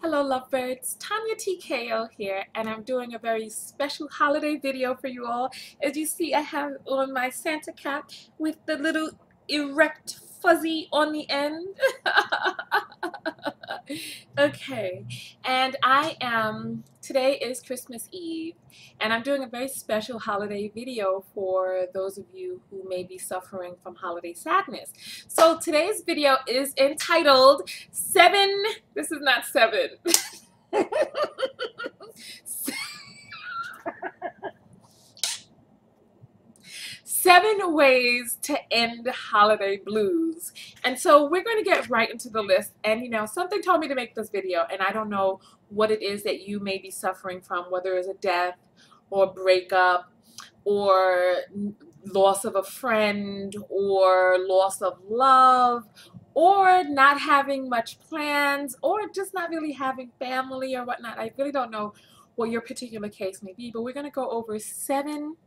Hello lovebirds, Tanya TKO here, and I'm doing a very special holiday video for you all. As you see, I have on my Santa cap with the little erect fuzzy on the end. Okay, and today is Christmas Eve, and I'm doing a very special holiday video for those of you who may be suffering from holiday sadness. So today's video is entitled this is not 7 ways to end holiday blues. And so we're going to get right into the list. And something told me to make this video, and I don't know what it is that you may be suffering from, whether it's a death or breakup or loss of a friend or loss of love or not having much plans or just not really having family or whatnot. I really don't know what your particular case may be, but we're going to go over 7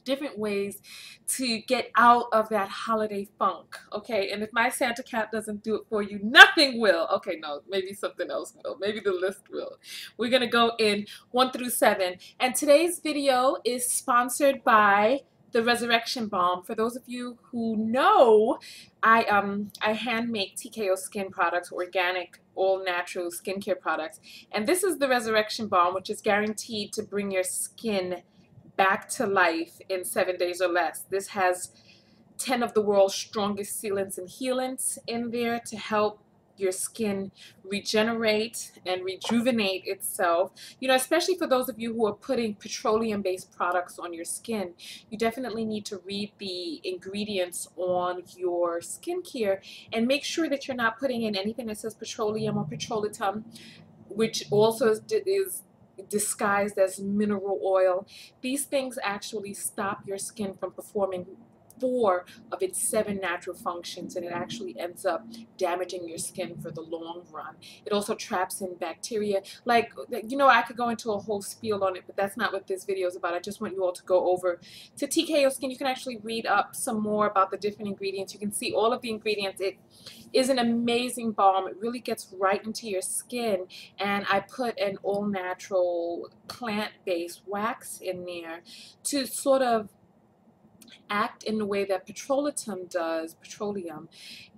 different ways to get out of that holiday funk, okay? And if my Santa cap doesn't do it for you, nothing will. Okay, no, maybe something else will. Maybe the list will. We're gonna go in 1 through 7, and today's video is sponsored by the Resurrection Balm. For those of you who know, I hand make TKO skin products, organic, all natural skincare products, and this is the Resurrection Balm, which is guaranteed to bring your skin back to life in 7 days or less. This has 10 of the world's strongest sealants and healants in there to help your skin regenerate and rejuvenate itself. Especially for those of you who are putting petroleum-based products on your skin, you definitely need to read the ingredients on your skincare and make sure that you're not putting in anything that says petroleum or petrolatum, which also is disguised as mineral oil. These things actually stop your skin from performing 4 of its 7 natural functions, and it actually ends up damaging your skin for the long run. It also traps in bacteria. I could go into a whole spiel on it, but that's not what this video is about. I just want you all to go over to TKO Skin. You can actually read up some more about the different ingredients. You can see all of the ingredients. It is an amazing balm. It really gets right into your skin, and I put an all-natural plant-based wax in there to sort of act in the way that petrolatum does,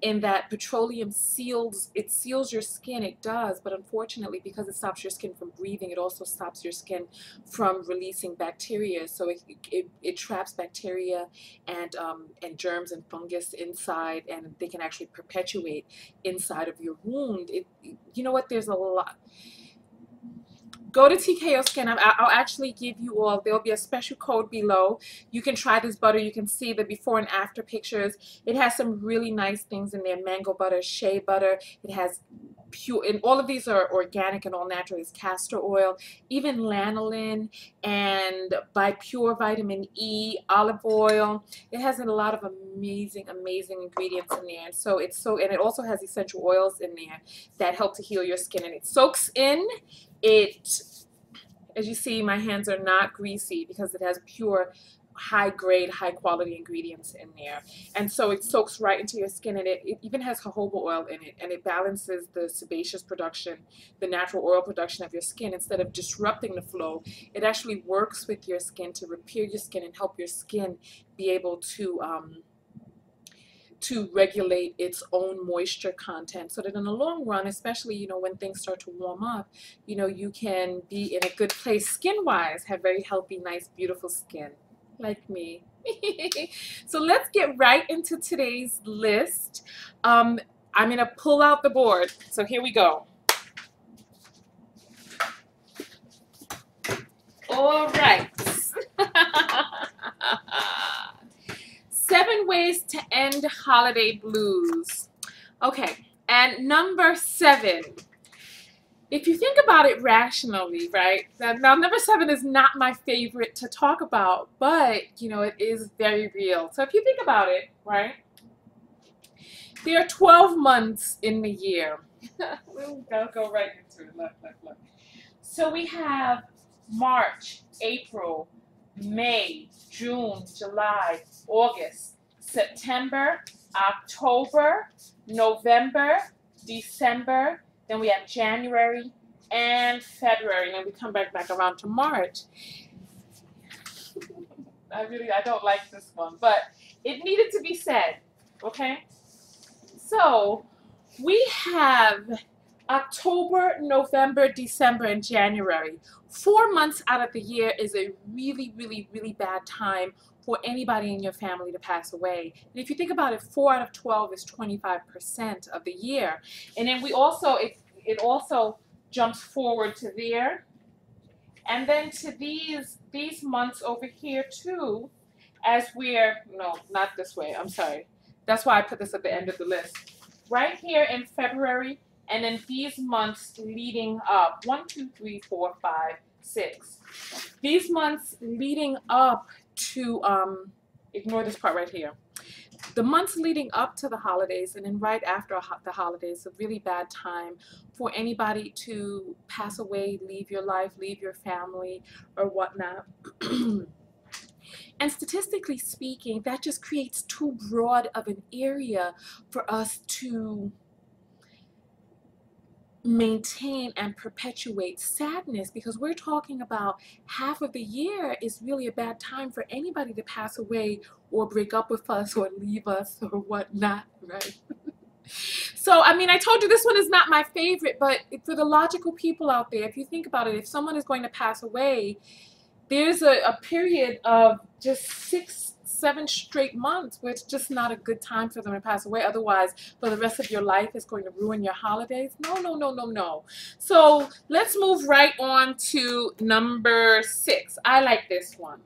in that petroleum seals your skin. It does, but unfortunately, because it stops your skin from breathing, it also stops your skin from releasing bacteria. So it traps bacteria and germs and fungus inside, and they can actually perpetuate inside of your wound. You know what? There's a lot. Go to TKO Skin. I'll actually give you all, there'll be a special code below. You can try this butter. You can see the before and after pictures. It has some really nice things in there. Mango butter, shea butter. It has pure, and all of these are organic and all natural. It's castor oil, even lanolin, and by pure vitamin E, olive oil. It has a lot of amazing ingredients in there. And it also has essential oils in there that help to heal your skin, and it soaks in. As you see, my hands are not greasy because it has pure, high-grade, high-quality ingredients in there. And so it soaks right into your skin, and it even has jojoba oil in it, and it balances the sebaceous production, the natural oil production of your skin. Instead of disrupting the flow, it actually works with your skin to repair your skin and help your skin be able to regulate its own moisture content, so that in the long run, especially when things start to warm up, you can be in a good place skin-wise, have very healthy, nice, beautiful skin like me. So let's get right into today's list. I'm gonna pull out the board, so here we go. All right. 7 ways to end holiday blues. Okay, and number 7. If you think about it rationally, right? Now, number 7 is not my favorite to talk about, but, it is very real. So if you think about it, right? There are 12 months in the year. We'll go right into it. Look. So we have March, April, May, June, July, August, September, October, November, December, Then we have January and February, and then we come back around to March. I don't like this one, but it needed to be said, okay? So we have October, November, December, and January. 4 months out of the year is a really, really, really bad time for anybody in your family to pass away. And if you think about it, 4 out of 12 is 25% of the year. And then we also, it also jumps forward to there. And then to these months over here too, as we're, no, not this way, I'm sorry. That's why I put this at the end of the list. Right here in February, and then these months leading up, 1, 2, 3, 4, 5, 6. These months leading up to, ignore this part right here. The months leading up to the holidays and then right after the holidays, a really bad time for anybody to pass away, leave your life, leave your family, or whatnot. And statistically speaking, that just creates too broad of an area for us to maintain and perpetuate sadness, because we're talking about half of the year is really a bad time for anybody to pass away or break up with us or leave us or whatnot, right? So, I mean, I told you this one is not my favorite, but for the logical people out there, if you think about it, if someone is going to pass away, there's a period of just 6, 7 straight months where it's just not a good time for them to pass away. Otherwise, for the rest of your life, it's going to ruin your holidays. No, no, no, no, no. So let's move right on to number 6. I like this one.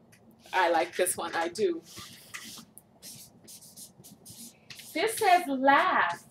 I like this one. I do. This says laugh.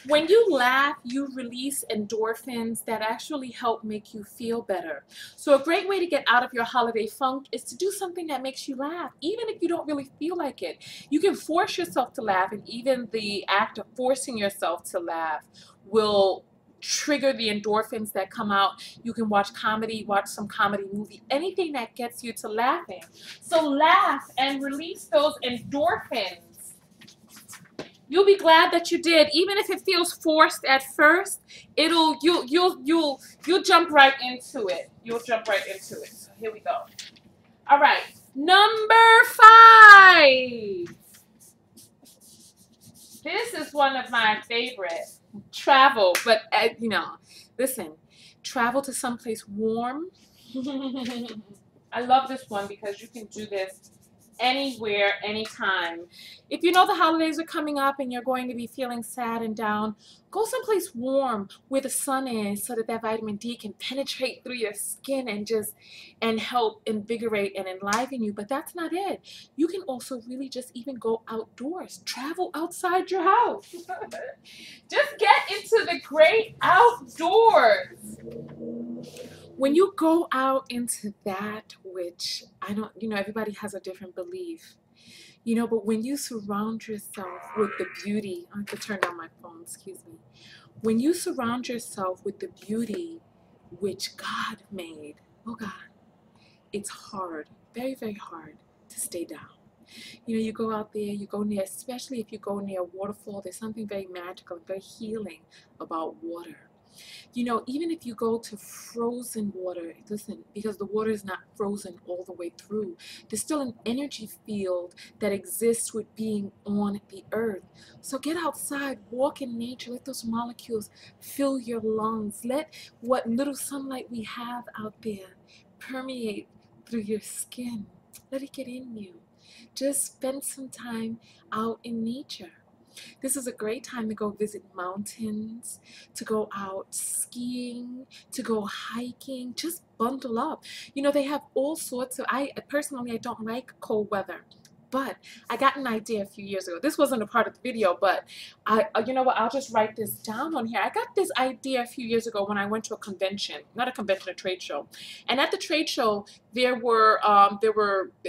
When you laugh, you release endorphins that actually help make you feel better. So a great way to get out of your holiday funk is to do something that makes you laugh, even if you don't really feel like it. You can force yourself to laugh, and even the act of forcing yourself to laugh will trigger the endorphins that come out. You can watch comedy, watch some comedy movie, anything that gets you to laughing. So laugh and release those endorphins. You'll be glad that you did, even if it feels forced at first. You'll jump right into it. You'll jump right into it. So here we go. All right, number 5. This is one of my favorite. Travel, but you know, listen, travel to someplace warm. I love this one because you can do this anywhere, anytime. If you know the holidays are coming up and you're going to be feeling sad and down, go someplace warm where the sun is so that vitamin D can penetrate through your skin and help invigorate and enliven you. But that's not it. You can also really just even go outdoors. Travel outside your house. Just get into the great outdoors. When you go out into that, which everybody has a different belief, but when you surround yourself with the beauty, I have to turn down my phone, excuse me. When you surround yourself with the beauty which God made, oh God, it's hard, very, very hard to stay down. You go out there, you go near, especially if you go near a waterfall, there's something very magical, very healing about water. Even if you go to frozen water, listen, because the water is not frozen all the way through, there's still an energy field that exists with being on the earth. So get outside, walk in nature, let those molecules fill your lungs. Let what little sunlight we have out there permeate through your skin. Let it get in you. Just spend some time out in nature. This is a great time to go visit mountains, to go out skiing, to go hiking. Just bundle up. They have all sorts of, personally, I don't like cold weather. But I got an idea a few years ago. This wasn't a part of the video, but you know what? I'll just write this down on here. I got this idea a few years ago when I went to a convention, not a convention, a trade show. And at the trade show, it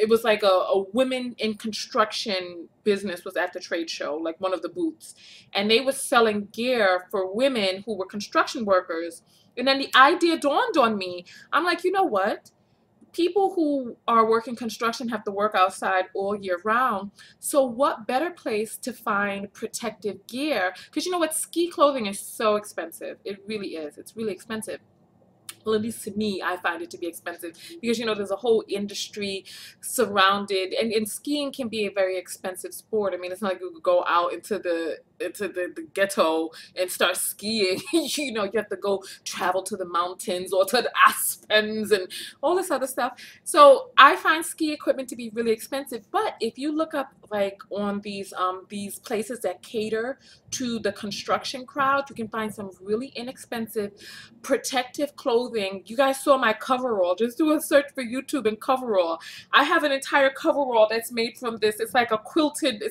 was like a women in construction business was at the trade show, like one of the booths. And they were selling gear for women who were construction workers. And then the idea dawned on me. I'm like, you know what? people who are working construction have to work outside all year round. So what better place to find protective gear? Because you know what, ski clothing is so expensive. It really is. It's really expensive. Well, at least to me, I find it to be expensive because, you know, there's a whole industry surrounded, and skiing can be a very expensive sport. I mean, it's not like you could go out into the ghetto and start skiing. You know, you have to go travel to the mountains or to the Aspens and all this other stuff. So I find ski equipment to be really expensive. But if you look up like on these places that cater to the construction crowd, you can find some really inexpensive protective clothing. You guys saw my coverall. Just do a search for YouTube and coverall. I have an entire coverall that's made from this. It's like a quilted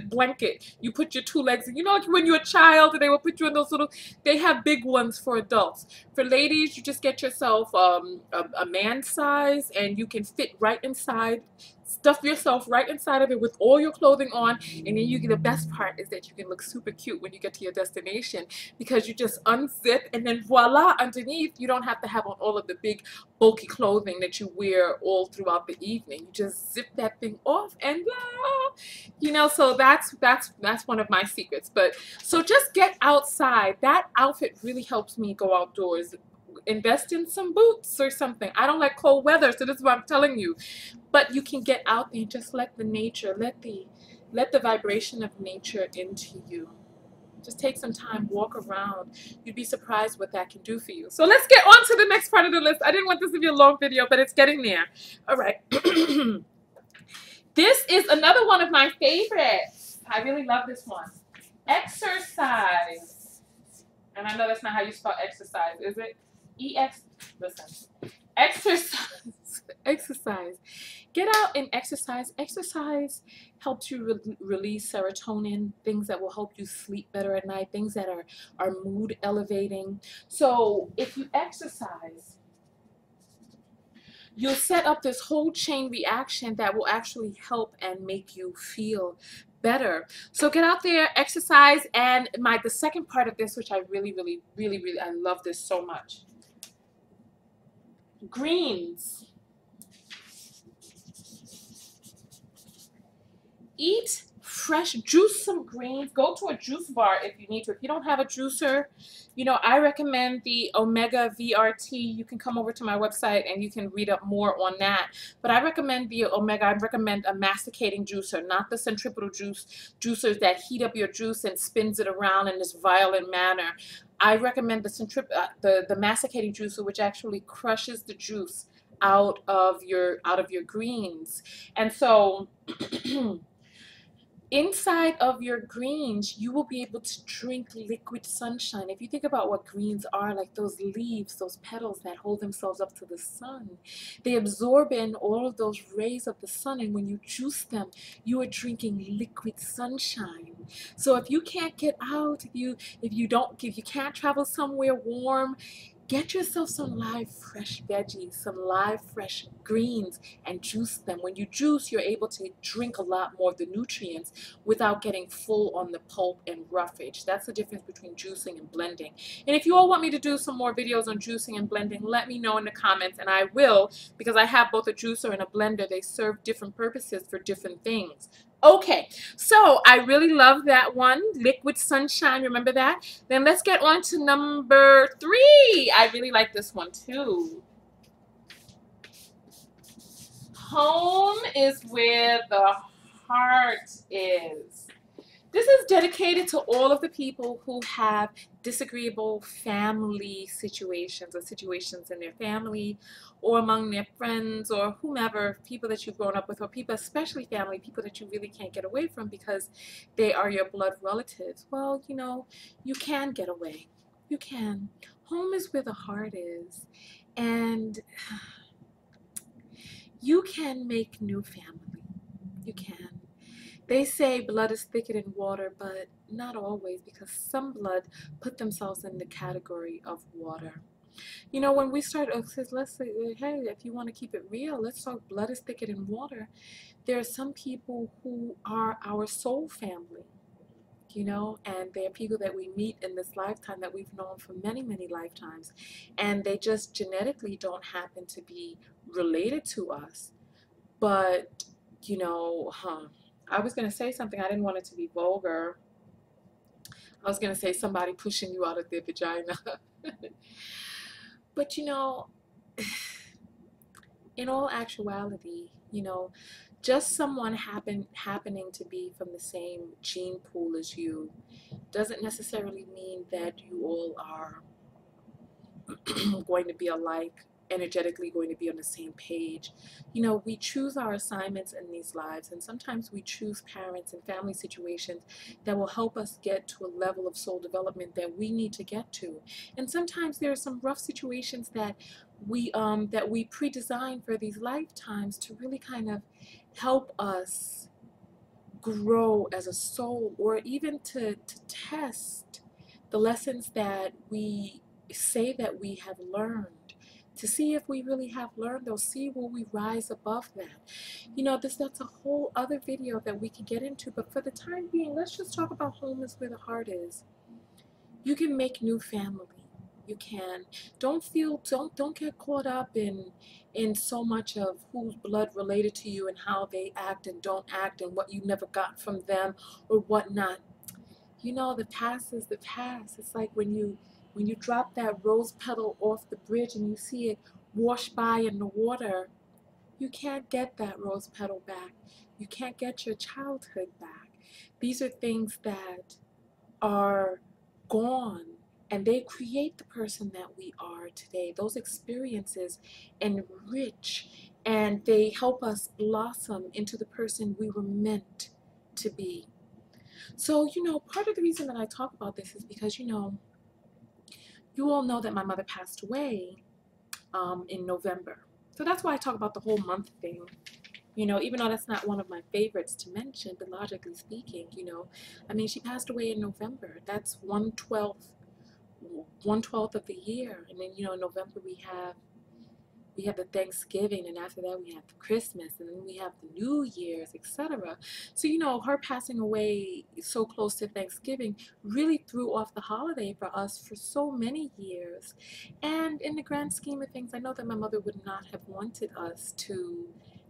blanket. You put your two legs in. You know, like when you're a child and they will put you in those little, they have big ones for adults. For ladies, you just get yourself a man size and you can fit right inside. Stuff yourself right inside of it with all your clothing on, and then you get, the best part is that you can look super cute when you get to your destination because you just unzip and then voila, underneath you don't have to have on all of the big bulky clothing that you wear all throughout the evening. You just zip that thing off and you know, so that's one of my secrets. But so just get outside. That outfit really helps me go outdoors. Invest in some boots or something. I don't like cold weather, so this is what I'm telling you. But you can get out there and just let the nature, let the vibration of nature into you. Just take some time, walk around. You'd be surprised what that can do for you. So let's get on to the next part of the list. I didn't want this to be a long video, but it's getting there. All right. This is another one of my favorites. I really love this one. Exercise. And I know that's not how you spell exercise, is it? Listen. Exercise. Exercise. Get out and exercise. Exercise helps you release serotonin, things that will help you sleep better at night, things that are mood elevating. So if you exercise, you'll set up this whole chain reaction that will actually help and make you feel better. So get out there, exercise, and the second part of this, which I really I love this so much. Greens. Eat fresh, juice some greens. Go to a juice bar if you need to. If you don't have a juicer, you know, I recommend the Omega VRT. You can come over to my website and you can read up more on that. But I recommend the Omega. I recommend a masticating juicer, not the centripetal juicers that heat up your juice and spins it around in this violent manner. I recommend the masticating juicer, which actually crushes the juice out of your greens. And so inside of your greens, you will be able to drink liquid sunshine. If you think about what greens are, like those leaves, those petals that hold themselves up to the sun, they absorb in all of those rays of the sun, and when you juice them, you are drinking liquid sunshine. So if you can't get out, if you can't travel somewhere warm, get yourself some live fresh veggies, some live fresh greens, and juice them. When you juice, you're able to drink a lot more of the nutrients without getting full on the pulp and roughage. That's the difference between juicing and blending. And if you all want me to do some more videos on juicing and blending, let me know in the comments, and I will, because I have both a juicer and a blender. They serve different purposes for different things. Okay, so I really love that one, liquid sunshine. Remember that? Then let's get on to number 3. I really like this one too. Home is where the heart is. This is dedicated to all of the people who have disagreeable family situations, or situations in their family or among their friends or whomever, people that you've grown up with, or people, especially family, people that you really can't get away from because they are your blood relatives. Well, you know, you can get away. You can. Home is where the heart is. And you can make new family. You can. They say blood is thicker than water, but not always, because some blood put themselves in the category of water. You know, when we start, let's say, hey, if you want to keep it real, let's talk blood is thicker than water. There are some people who are our soul family. you know, and they're people that we meet in this lifetime that we've known for many, many lifetimes, and they just genetically don't happen to be related to us. But, you know, I was going to say something. I didn't want it to be vulgar. I was going to say somebody pushing you out of their vagina. But, you know, in all actuality, you know, just someone happening to be from the same gene pool as you doesn't necessarily mean that you all are going to be alike, energetically going to be on the same page. You know, we choose our assignments in these lives, and sometimes we choose parents and family situations that will help us get to a level of soul development that we need to get to. And sometimes there are some rough situations that we pre-design for these lifetimes to really kind of help us grow as a soul, or even to test the lessons that we say that we have learned, to see if we really have learned those, see will we rise above that. You know, that's a whole other video that we can get into, but for the time being, let's just talk about home is where the heart is. You can make new family. You can. Don't get caught up in so much of who's blood related to you and how they act and don't act and what you never got from them or whatnot. You know, the past is the past. It's like when you drop that rose petal off the bridge and you see it wash by in the water, you can't get that rose petal back. You can't get your childhood back. These are things that are gone, and they create the person that we are today. Those experiences enrich, and they help us blossom into the person we were meant to be. So, you know, part of the reason that I talk about this is because, you know, you all know that my mother passed away in November. So that's why I talk about the whole month thing. You know, even though that's not one of my favorites to mention, but logically speaking, you know, I mean, she passed away in November. That's 1/12 of the year. And then, you know, in November we have the Thanksgiving, and after that we have the Christmas, and then we have the New Year's, etc. So, you know, her passing away so close to Thanksgiving really threw off the holiday for us for so many years. And in the grand scheme of things, I know that my mother would not have wanted us to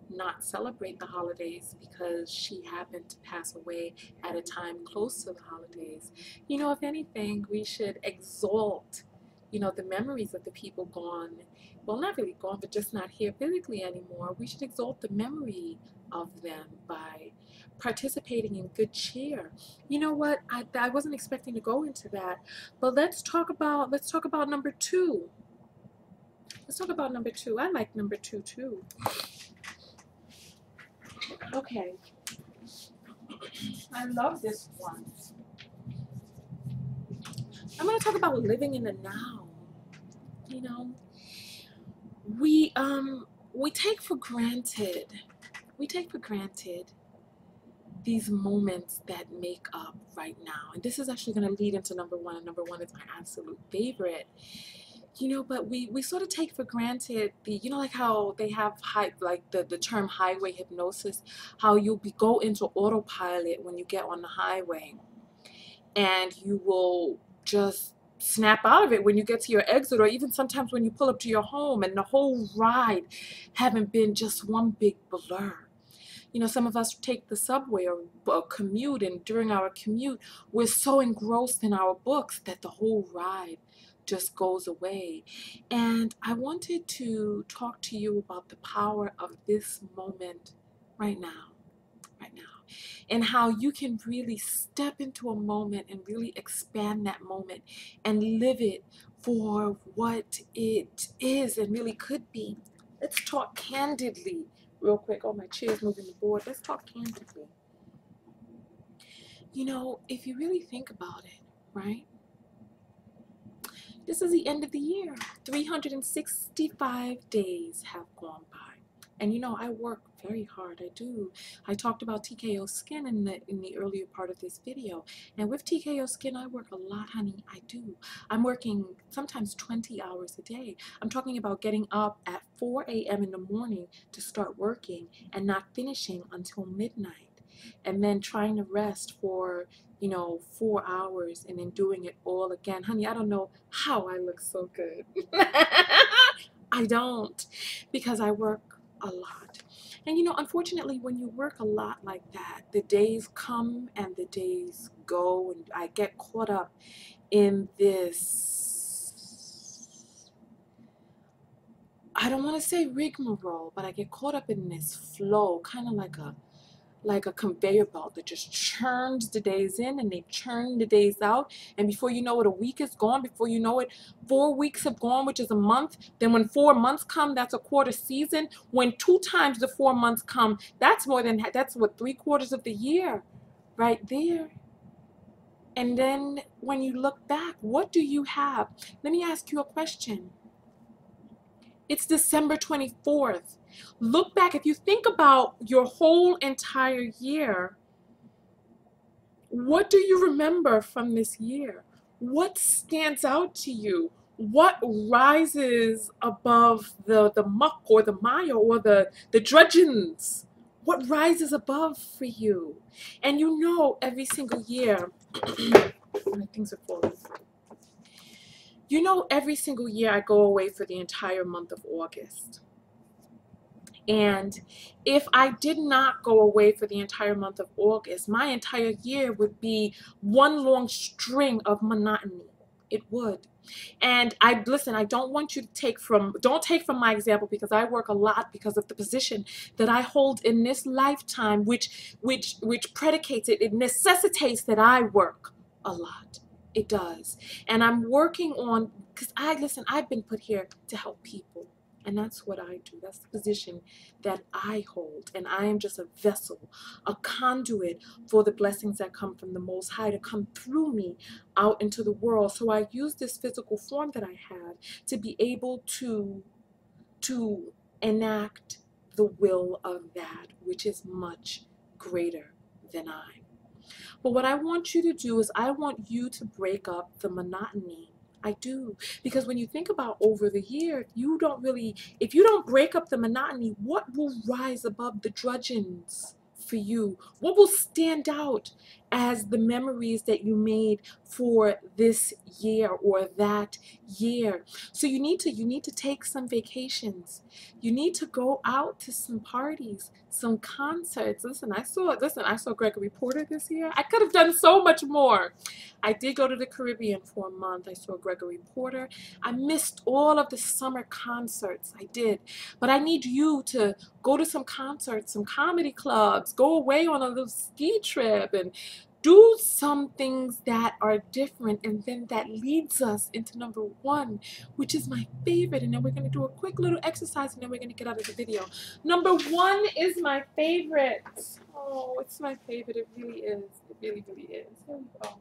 not celebrate the holidays because she happened to pass away at a time close to the holidays. You know, if anything, we should exalt, you know, the memories of the people gone, well, not really gone, but just not here physically anymore. We should exalt the memory of them by participating in good cheer. You know what? I wasn't expecting to go into that, but let's talk about number two. Let's talk about number two. I like number two too. Okay, I love this one. I'm going to talk about living in the now. You know, we we take for granted these moments that make up right now. And this is actually going to lead into number one, and number one is my absolute favorite. You know, but we sort of take for granted the, you know, like how they have the term highway hypnosis, how go into autopilot when you get on the highway, and you will just snap out of it when you get to your exit, or even sometimes when you pull up to your home, and the whole ride haven't been just one big blur. You know, some of us take the subway or commute, and during our commute, we're so engrossed in our books that the whole ride just goes away. And I wanted to talk to you about the power of this moment right now, and how you can really step into a moment and really expand that moment and live it for what it is and really could be. Let's talk candidly real quick. Oh, my chair's moving the board. Let's talk candidly. You know, if you really think about it, right? This is the end of the year. 365 days have gone by. And you know, I work very hard. I do. I talked about TKO Skin in the earlier part of this video. And with TKO Skin, I work a lot, honey. I do. I'm working sometimes 20 hours a day. I'm talking about getting up at 4 a.m. in the morning to start working and not finishing until midnight. And then trying to rest for you know, 4 hours and then doing it all again. Honey, I don't know how I look so good. I don't, because I work a lot. And you know, unfortunately, when you work a lot like that, the days come and the days go, and I get caught up in this, I don't want to say rigmarole, but I get caught up in this flow, kind of like a conveyor belt that just churns the days in and they churn the days out, and before you know it, a week is gone. Before you know it, 4 weeks have gone, which is a month. Then when 4 months come, that's a quarter season. When 2 times the 4 months come, that's what, 3/4 of the year right there. And then when you look back, what do you have? Let me ask you a question. It's December 24th. Look back. If you think about your whole entire year, what do you remember from this year? What stands out to you? What rises above the muck or the mire or the drudgeons? What rises above for you? And you know, every single year, my things are falling. You know, every single year I go away for the entire month of August. And if I did not go away for the entire month of August, my entire year would be one long string of monotony. It would. And listen, I don't want you to don't take from my example, because I work a lot because of the position that I hold in this lifetime, which predicates it. It necessitates that I work a lot. It does. And I'm working on, because I've been put here to help people. And that's what I do. That's the position that I hold. And I am just a vessel, a conduit for the blessings that come from the Most High to come through me out into the world. So I use this physical form that I have to be able to enact the will of that which is much greater than I. But what I want you to do is I want you to break up the monotony. I do. Because when you think about over the year, if you don't break up the monotony, what will rise above the drudgeons for you? What will stand out as the memories that you made for this year or that year? So you need to take some vacations. You need to go out to some parties, some concerts. Listen, I saw Gregory Porter this year. I could have done so much more. I did go to the Caribbean for a month. I saw Gregory Porter. I missed all of the summer concerts. I did. But I need you to go to some concerts, some comedy clubs, go away on a little ski trip and do some things that are different. And then that leads us into number one, which is my favorite. And then we're going to do a quick little exercise and then we're going to get out of the video. Number one is my favorite. Oh, it's my favorite. It really is. It really, really is. Here we go.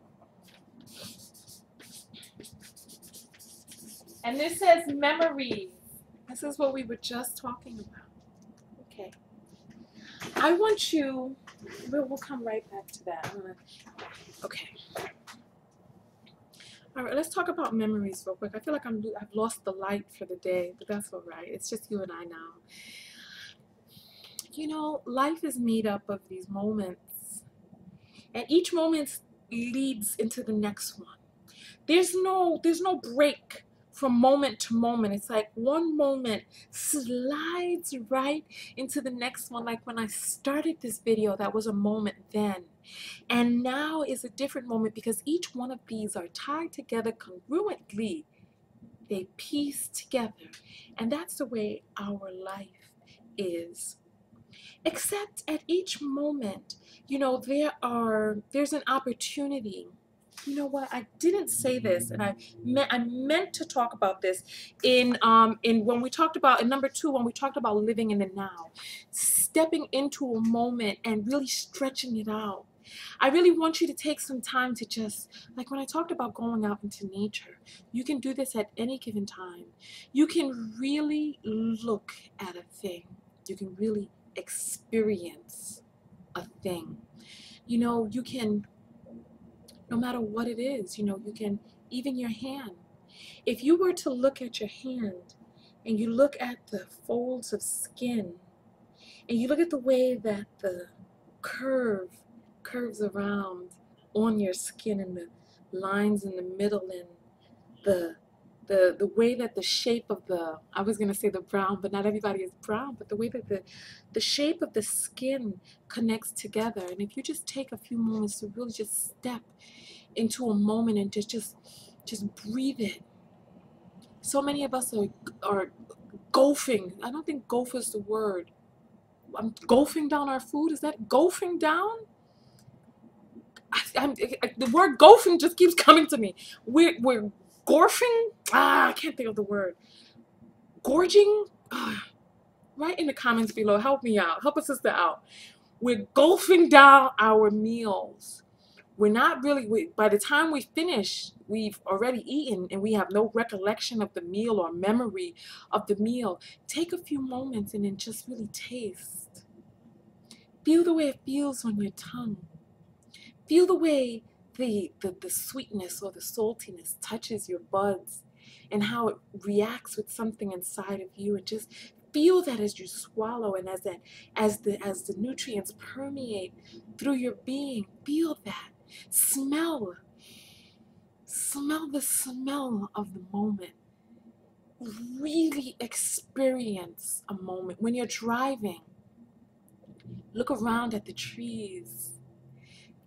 And this says memories. This is what we were just talking about. Okay. I want you, we'll come right back to that. Okay. All right, let's talk about memories real quick. I feel like I've lost the light for the day, but that's all right. It's just you and I now. You know, life is made up of these moments, and each moment leads into the next one. There's no break from moment to moment. It's like one moment slides right into the next one. Like when I started this video, that was a moment then. And now is a different moment, because each one of these are tied together congruently. They piece together. And that's the way our life is. Except at each moment, you know, there's an opportunity. You know what? I didn't say this, and I meant to talk about this in when we talked about in number 2, when we talked about living in the now, stepping into a moment and really stretching it out. I really want you to take some time to just, like when I talked about going out into nature, you can do this at any given time. You can really look at a thing. You can really experience a thing. You know, you can, no matter what it is, you know, you can, even your hand. If you were to look at your hand and you look at the folds of skin and you look at the way that the curves around on your skin, and the lines in the middle, and the the way that the shape of the, I was gonna say the brown, but not everybody is brown, but the way that the shape of the skin connects together. And if you just take a few moments to really just step into a moment and just breathe it. So many of us are golfing. I don't think golf is the word. I'm golfing down our food. Is that golfing down? The word golfing just keeps coming to me. We're gorfing. I can't think of the word. Gorging. Write in the comments below. Help me out. Help a sister out. We're golfing down our meals. We're not really, by the time we finish, we've already eaten and we have no recollection of the meal or memory of the meal. Take a few moments and then just really taste. Feel the way it feels on your tongue. Feel the way the sweetness or the saltiness touches your buds and how it reacts with something inside of you. And just feel that as you swallow, and as the nutrients permeate through your being. Feel that. Smell the smell of the moment. Really experience a moment. When you're driving, look around at the trees.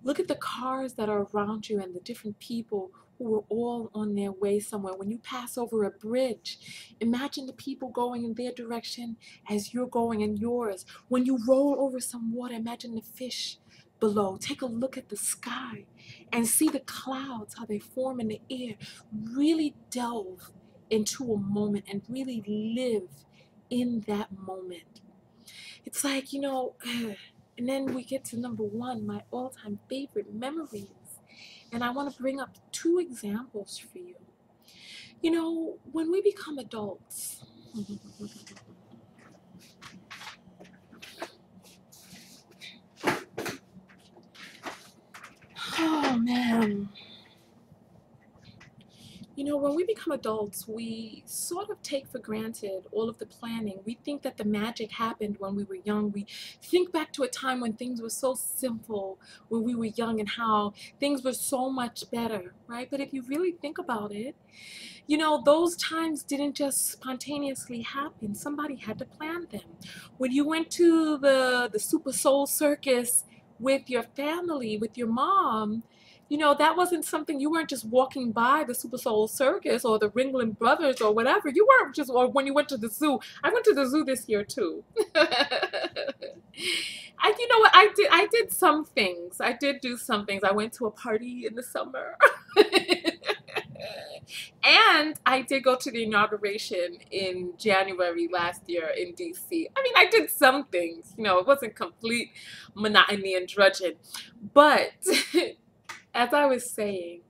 Look at the cars that are around you and the different people who are all on their way somewhere. When you pass over a bridge, imagine the people going in their direction as you're going in yours. When you roll over some water, imagine the fish below. Take a look at the sky and see the clouds, how they form in the air. Really delve into a moment and really live in that moment. It's like, and then we get to number one, my all-time favorite memories. And I want to bring up two examples for you. When we become adults, oh man. When we become adults, we sort of take for granted all of the planning. We think that the magic happened when we were young. We think back to a time when things were so simple when we were young and how things were so much better, right? But if you really think about it, those times didn't just spontaneously happen. Somebody had to plan them. When you went to the Super Soul Circus with your family, with your mom, that wasn't something, you weren't just walking by the Super Soul Circus or the Ringling Brothers or whatever. You weren't just, or when you went to the zoo. I went to the zoo this year too. You know what, I did some things. I did do some things. I went to a party in the summer. And I did go to the inauguration in January last year in DC. I mean, I did some things, it wasn't complete monotony and drudging. But as I was saying,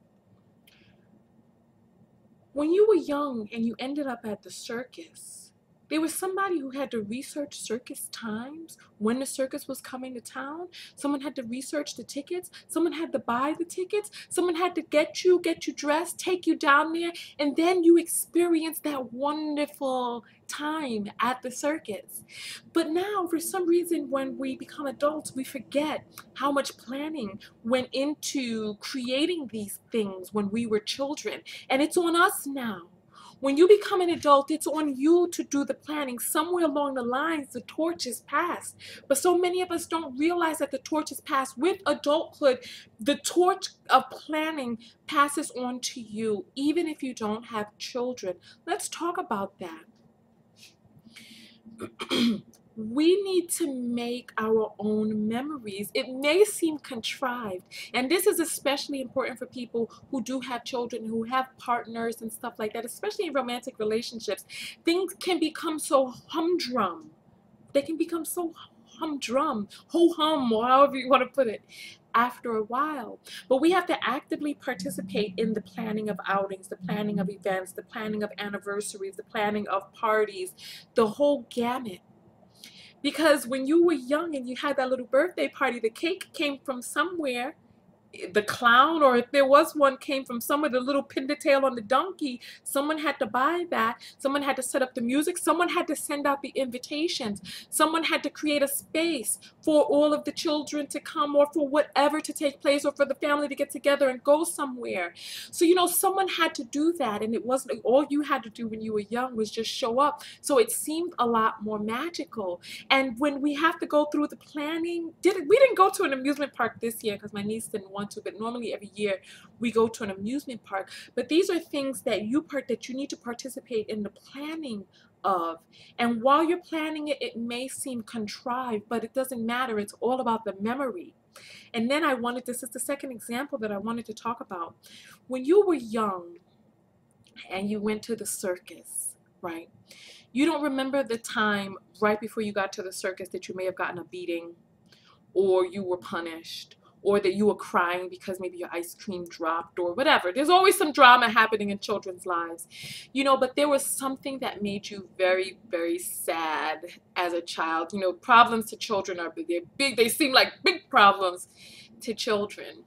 when you were young and you ended up at the circus, there was somebody who had to research circus times, when the circus was coming to town. Someone had to research the tickets. Someone had to buy the tickets. Someone had to get you dressed, take you down there, and then you experience that wonderful time at the circus. But now, for some reason, when we become adults, we forget how much planning went into creating these things when we were children. And it's on us now. When you become an adult, it's on you to do the planning. Somewhere along the lines, the torch is passed. But so many of us don't realize that the torch is passed. With adulthood, the torch of planning passes on to you, even if you don't have children. Let's talk about that. We need to make our own memories. It may seem contrived, and this is especially important for people who do have children, who have partners and stuff like that, especially in romantic relationships. Things can become so humdrum. They can become so humdrum, ho-hum, or however you want to put it, after a while. But we have to actively participate in the planning of outings, the planning of events, the planning of anniversaries, the planning of parties, the whole gamut. Because when you were young and you had that little birthday party, the cake came from somewhere the clown, or if there was one, came from somewhere, the little pin the tail on the donkey, someone had to buy that, someone had to set up the music, someone had to send out the invitations, someone had to create a space for all of the children to come, or for whatever to take place, or for the family to get together and go somewhere. So someone had to do that, and it wasn't all you had to do when you were young was just show up. So it seemed a lot more magical. And when we have to go through the planning, we didn't go to an amusement park this year because my niece didn't want to, but normally every year we go to an amusement park. But these are things that you need to participate in the planning of. And while you're planning it, it may seem contrived, but it doesn't matter. It's all about the memory. And then this is the second example that I wanted to talk about. When you were young and you went to the circus, right? You don't remember the time right before you got to the circus that you may have gotten a beating, or you were punished, or that you were crying because maybe your ice cream dropped, or whatever. There's always some drama happening in children's lives, but there was something that made you very, very sad as a child. Problems to children they're big. They seem like big problems to children.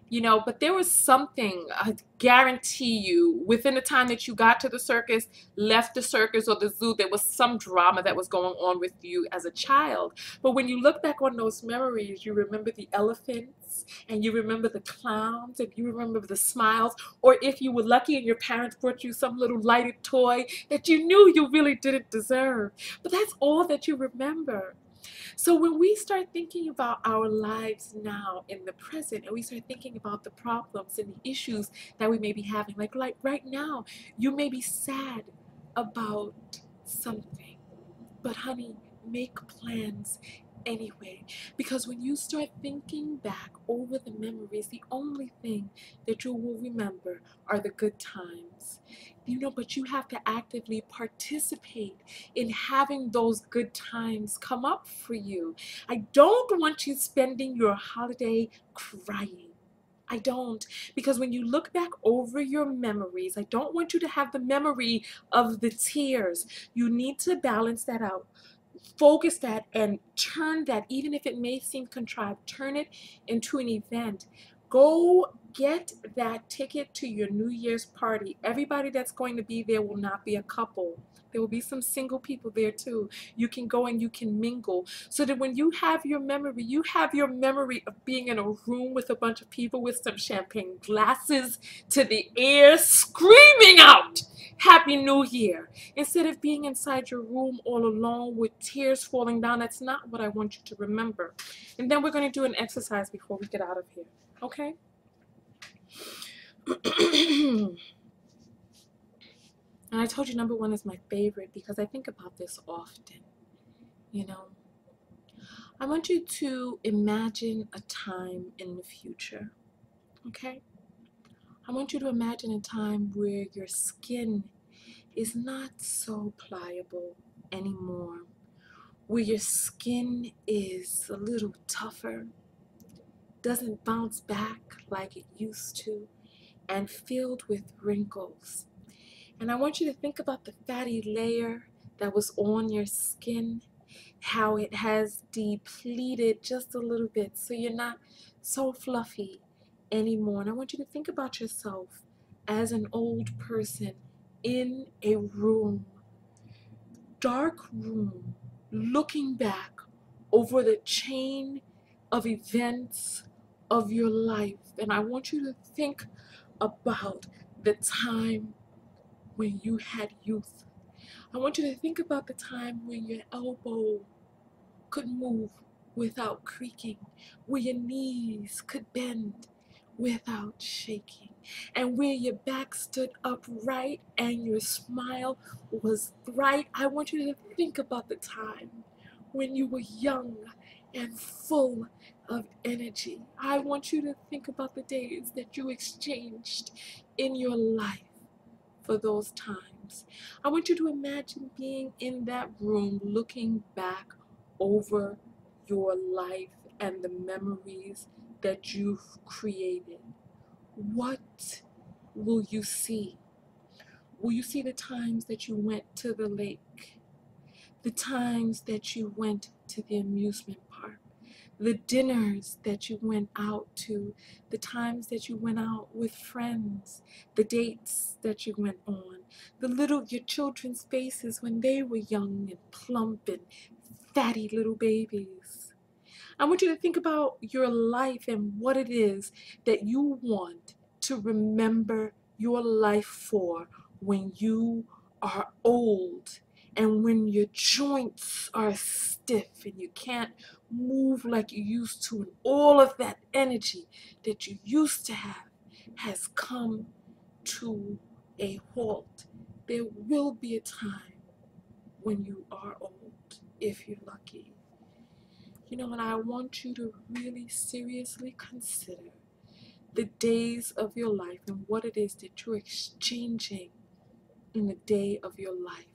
But there was something, I guarantee you, within the time that you got to the circus, left the circus or the zoo, there was some drama that was going on with you as a child. But when you look back on those memories, you remember the elephants, and you remember the clowns, and you remember the smiles, or if you were lucky and your parents brought you some little lighted toy that you knew you really didn't deserve. But that's all that you remember. So when we start thinking about our lives now in the present, and we start thinking about the problems and the issues that we may be having, like right now, you may be sad about something, but honey, make plans anyway. Because when you start thinking back over the memories, the only thing that you will remember are the good times. But you have to actively participate in having those good times come up for you. I don't want you spending your holiday crying. I don't. Because when you look back over your memories, I don't want you to have the memory of the tears. You need to balance that out. Focus that and turn that, even if it may seem contrived, turn it into an event. Go get that ticket to your New Year's party. Everybody that's going to be there will not be a couple. There will be some single people there too. You can go and you can mingle, so that when you have your memory of being in a room with a bunch of people with some champagne glasses to the ear, screaming out Happy New Year, instead of being inside your room all alone with tears falling down. That's not what I want you to remember. And then we're going to do an exercise before we get out of here. Okay? And I told you number one is my favorite because I think about this often. I want you to imagine a time in the future. Okay? I want you to imagine a time where your skin is not so pliable anymore, where your skin is a little tougher, doesn't bounce back like it used to, and filled with wrinkles. And I want you to think about the fatty layer that was on your skin, how it has depleted just a little bit, so you're not so fluffy anymore. And I want you to think about yourself as an old person in a room, dark room, looking back over the chain of events of your life. And I want you to think about the time when you had youth. I want you to think about the time when your elbow could move without creaking, where your knees could bend without shaking, and where your back stood upright and your smile was bright. I want you to think about the time when you were young and full of energy. I want you to think about the days that you exchanged in your life for those times. I want you to imagine being in that room looking back over your life and the memories that you've created. What will you see? Will you see the times that you went to the lake, the times that you went to the amusement park, the dinners that you went out to, the times that you went out with friends, the dates that you went on, your children's faces when they were young and plump and fatty little babies. I want you to think about your life and what it is that you want to remember your life for when you are old and when your joints are stiff and you can't move like you used to, and all of that energy that you used to have has come to a halt. There will be a time when you are old, if you're lucky. You know, and I want you to really seriously consider the days of your life and what it is that you're exchanging in the day of your life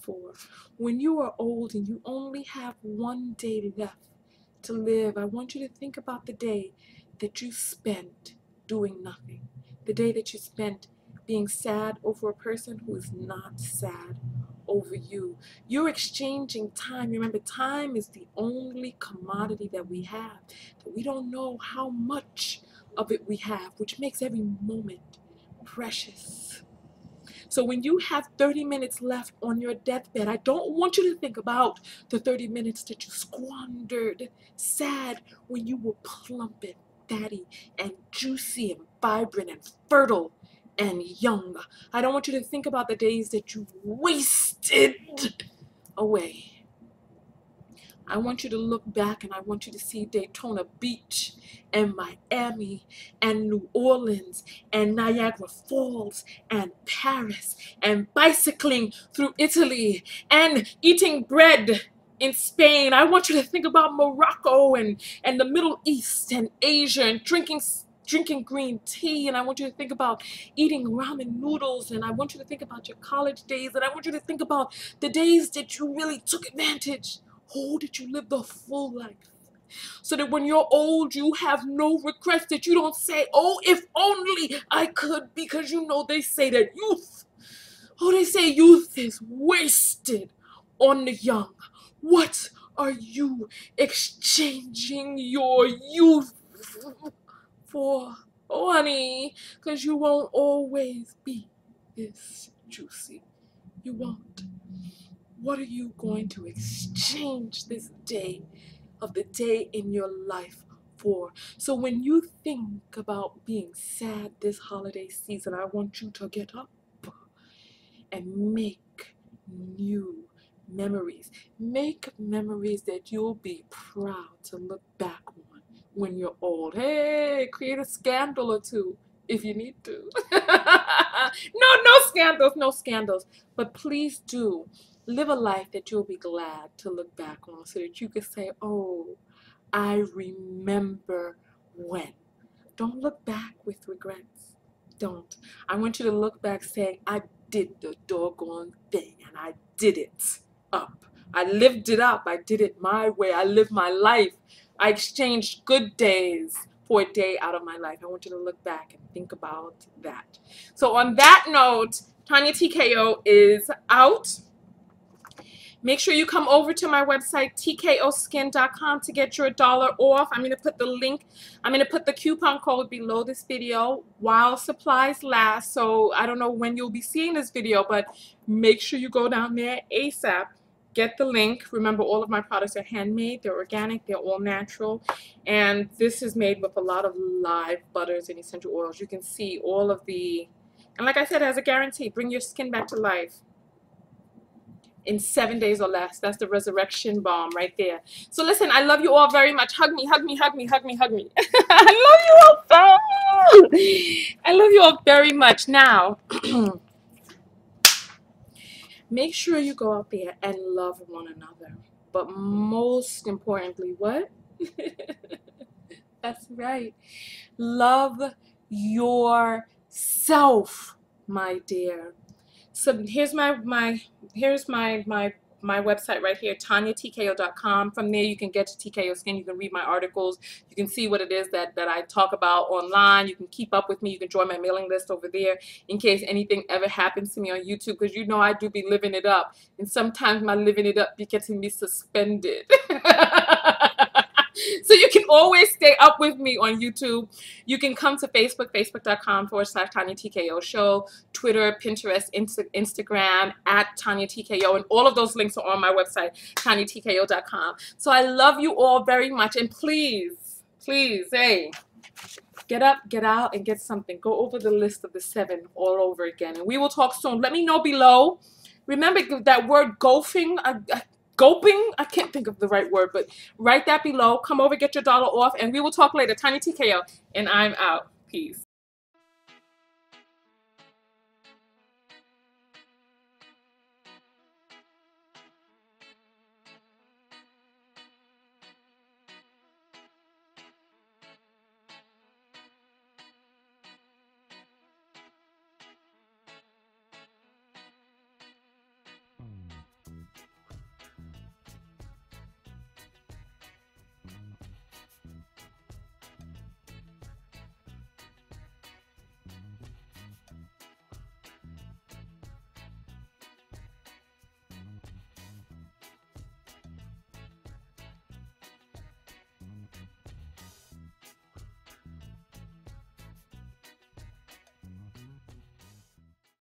for. When you are old and you only have one day left to live, I want you to think about the day that you spent doing nothing. The day that you spent being sad over a person who is not sad over you. You're exchanging time. Remember, time is the only commodity that we have. That we don't know how much of it we have, which makes every moment precious. So when you have 30 minutes left on your deathbed, I don't want you to think about the 30 minutes that you squandered sad when you were plump and fatty and juicy and vibrant and fertile and young. I don't want you to think about the days that you wasted away. I want you to look back and I want you to see Daytona Beach and Miami and New Orleans and Niagara Falls and Paris and bicycling through Italy and eating bread in Spain. I want you to think about Morocco and the Middle East and Asia and drinking green tea, and I want you to think about eating ramen noodles, and I want you to think about your college days, and I want you to think about the days that you really took advantage. Oh, that you lived a full life. So that when you're old, you have no regrets, that you don't say, oh, if only I could, because you know they say that youth, they say youth is wasted on the young. What are you exchanging your youth for? Oh, honey, because you won't always be this juicy. You won't. What are you going to exchange this day of the day in your life for? So when you think about being sad this holiday season, I want you to get up and make new memories. Make memories that you'll be proud to look back on when you're old. Hey, create a scandal or two if you need to. No scandals. But please do live a life that you'll be glad to look back on, so that you can say, oh, I remember when. Don't look back with regrets. Don't. I want you to look back saying, I did the doggone thing and I did it up. I lived it up. I did it my way. I lived my life. I exchanged good days for a day out of my life. I want you to look back and think about that. So on that note, Tanya TKO is out. Make sure you come over to my website, tkoskin.com, to get your $1 off. I'm going to put the link, I'm going to put the coupon code below this video while supplies last. So I don't know when you'll be seeing this video, but make sure you go down there ASAP. Get the link. Remember, all of my products are handmade. They're organic. They're all natural. And this is made with a lot of live butters and essential oils. You can see all of the, and like I said, it has a guarantee. Bring your skin back to life in 7 days or less. That's the Resurrection Balm right there. So listen, I love you all very much. Hug me, hug me, hug me, hug me, hug me. I love you all so much. I love you all very much. Now, make sure you go out there and love one another. But most importantly, what? That's right. Love yourself, my dear. So here's my website right here, TanyaTKO.com. From there you can get to TKO Skin. You can read my articles. You can see what it is that I talk about online. You can keep up with me. You can join my mailing list over there in case anything ever happens to me on YouTube, because you know I do be living it up. And sometimes my living it up be getting me suspended. So you can always stay up with me on YouTube. You can come to Facebook, facebook.com/TanyaTKO Show, Twitter, Pinterest, Instagram at Tanya TKO, and all of those links are on my website, TanyaTKO.com. So I love you all very much, and please, hey, get up, get out, and get something. Go over the list of the 7 all over again, and we will talk soon. Let me know below. Remember that word golfing, gulping, I can't think of the right word, but write that below. Come over, get your $1 off, and we will talk later. Tiny TKO, and I'm out. Peace.